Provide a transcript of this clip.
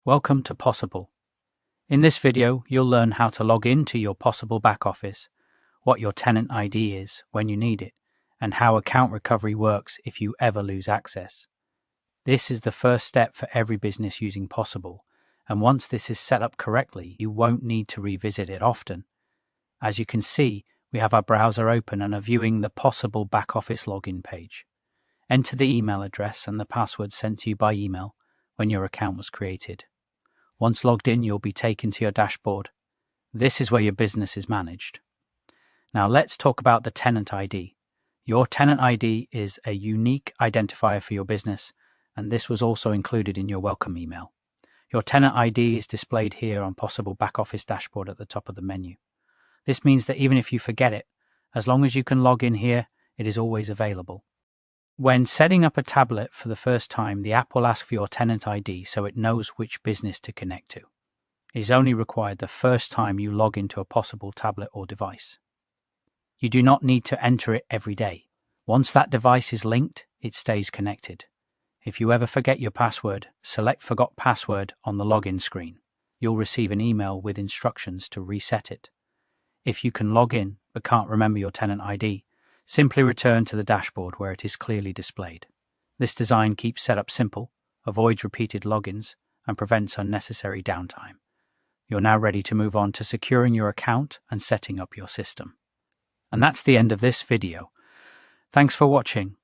Welcome to POSable. In this video, you'll learn how to log into your POSable Back Office, what your tenant ID is when you need it, and how account recovery works if you ever lose access. This is the first step for every business using POSable, and once this is set up correctly, you won't need to revisit it often. As you can see, we have our browser open and are viewing the POSable Back Office login page. Enter the email address and the password sent to you by email when your account was created. Once logged in, you'll be taken to your dashboard. This is where your business is managed. Now let's talk about the tenant ID. Your tenant ID is a unique identifier for your business, and this was also included in your welcome email. Your tenant ID is displayed here on POSable Back Office dashboard at the top of the menu. This means that even if you forget it, as long as you can log in here, it is always available. When setting up a tablet for the first time, the app will ask for your tenant ID so it knows which business to connect to. It is only required the first time you log into a POSable tablet or device. You do not need to enter it every day. Once that device is linked, it stays connected. If you ever forget your password, select Forgot Password on the login screen. You'll receive an email with instructions to reset it. If you can log in but can't remember your tenant ID, simply return to the dashboard where it is clearly displayed. This design keeps setup simple, avoids repeated logins, and prevents unnecessary downtime. You're now ready to move on to securing your account and setting up your system. And that's the end of this video. Thanks for watching.